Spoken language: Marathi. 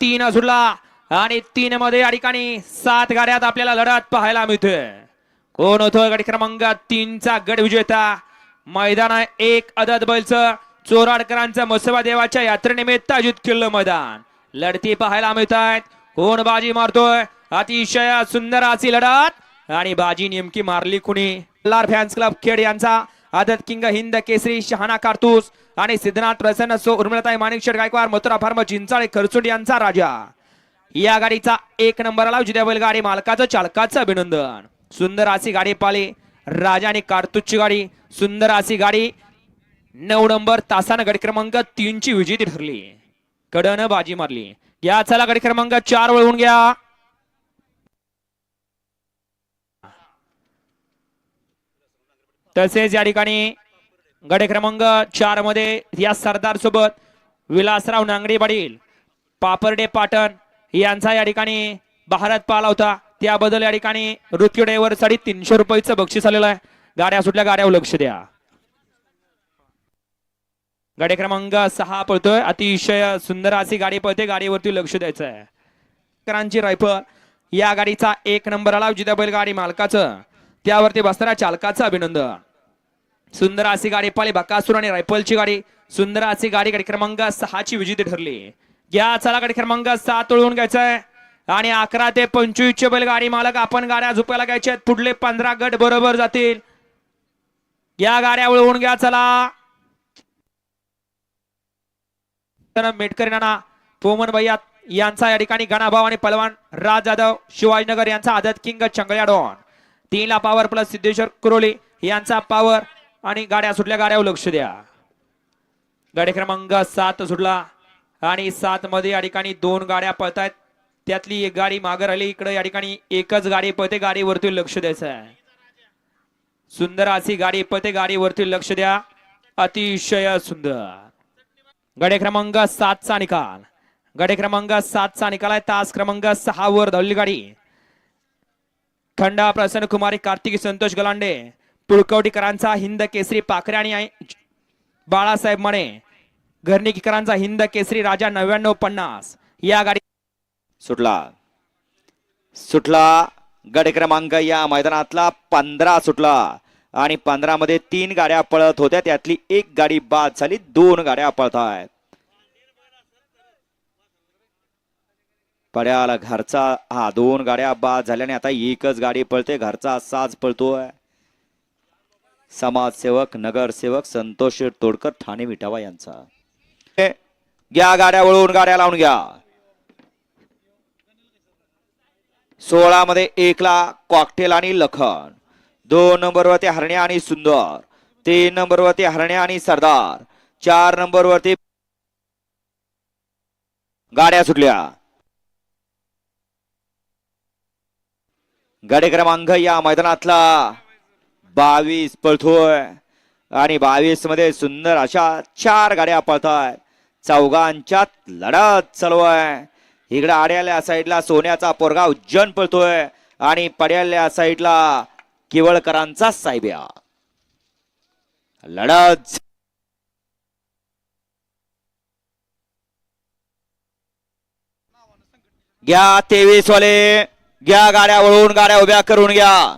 3 सुटला आणि 3 मध्ये या ठिकाणी 7 गाड्यात आपल्याला लढत पाहायला मिळते. कोण होतो गाडी क्रमांक 3 चा गड विजेता. मैदान आहे एक अदद बैलचं चोराडकरांचं मसोबा देवाच्या यात्रेनिमित्त आयोजित केलेलं मैदान. लढती पाहायला मिळत आहेत. कोण बाजी मारतोय. अतिशय सुंदर अशी लढत आणि बाजी नेमकी मारली कुणी. लार फॅन्स क्लब खेड यांचा आदत किंग हिंद केसरी शहाणा कारतूस आणि सिद्धनाथ प्रसन्न सो उर्मिळताई माणिकशेठ गायकवाड मथुरा फार्म चिंचाळे खरसुंडी यांचा राजा. या गाडीचा 1 नंबर आला उजव्या बैलगाडी मालकाचं चालकाचं अभिनंदन. सुंदर अशी गाडी पाली राजा आणि कारतूसची गाडी. सुंदर अशी गाडी 9 नंबर तासानं गडी क्रमांक 3 ची विजेती ठरली. कडनं बाजी मारली. या चला गडी क्रमांक 4 वळवून घ्या. तसेच या ठिकाणी गडे क्रमांक 4 मध्ये या सरदार सोबत विलासराव नांगडी पाटील पापरडे पाटण यांचा या ठिकाणी भारत पाला होता. त्याबद्दल या ठिकाणी ऋत्युडेवर 350 रुपयाचं बक्षीस आलेलं आहे. गाड्या सुटल्या गाड्यावर लक्ष द्या. गाडी क्रमांक 6 पळतोय. अतिशय सुंदर अशी गाडी पळते. गाडीवरती लक्ष द्यायचं आहे. करांची रायफल या गाडीचा 1 नंबर आला उजव्या बैलगाडी मालकाचं त्यावरती बसणाऱ्या चालकाचं अभिनंदन. सुंदर अशी गाडी पाली बकासूर आणि रायफलची गाडी. सुंदर अशी गाडी गाडी क्रमांक 6 ची विजेती ठरली. या चला गाडी क्रमांक 7 वळवून घ्यायचंय आणि 11 ते 25 चे बैलगाडी मालक आपण गाड्या झोपायला घ्यायच्या. पुढले 15 गट बरोबर जातील. या गाड्या वळवून घ्या चला. मेटकरी नाना पोमन भैया यांचा या ठिकाणी गणाभाव आणि पलवान राज जाधव शिवाजीनगर यांचा आदत किंग चंगळ्या डॉन. 3 ला पॉवर प्लस सिद्धेश्वर कुरोली यांचा पॉवर आणि गाड्या सुटल्या गाड्यावर लक्ष द्या. गाडी क्रमांक 7 सुटला आणि 7 मध्ये या ठिकाणी 2 गाड्या पळतायत. त्यातली एक गाडी मागे राहिली. इकडे या ठिकाणी एकच गाडी पळते. गाडीवरती लक्ष द्यायचं आहे. सुंदर अशी गाडी पळते. गाडीवरती लक्ष द्या. अतिशय सुंदर. गाडी क्रमांक 7 चा निकाल. गाडी क्रमांक 7 चा निकाल आहे. तास क्रमांक 6 वर धावलेली गाडी खंडा प्रसन्न कुमारी कार्तिकी संतोष गलांडे पुळकवटीकरांचा हिंद केसरी पाखरे आणि बाळासाहेब मणे घरनिकीकरांचा हिंद केसरी राजा 9950 या गाडी सुटला गड क्रमांक या मैदानातला 15 सुटला आणि 15 मध्ये 3 गाड्या पळत होत्या. त्यातली एक गाडी बाद झाली. 2 गाड्या पळत आहेत. पड्याला घरचा 2 गाड्या बाद झाल्याने आता एकच गाडी पळते. घरचा साज पळतोय. समाजसेवक नगरसेवक संतोष तोडकर ठाणे विटावा यांचा. घ्या गाड्या वळवून गाड्या लावून घ्या. 16 मध्ये 1 ला कॉकटेल आणि लखन. 2 नंबरवरती हरण्या आणि सुंदर. 3 नंबरवरती हरण्या आणि सरदार. 4 नंबरवरती गाड्या सुटल्या. गाडी क्रमांक या मैदानातला 22 पळतोय आणि 22 मध्ये सुंदर अशा 4 गाड्या पळतायत. चौघांच्यात लढत चालू आहे. इकडे आड्याल्या साईडला सोन्याचा पोरगा उज्जैन पळतोय आणि पड्याल्या साईडला केवळकरांचा साहेब्या. लढत घ्या 23 वाले. घ्या गाड्या वळवून गाड्या उभ्या करून घ्या.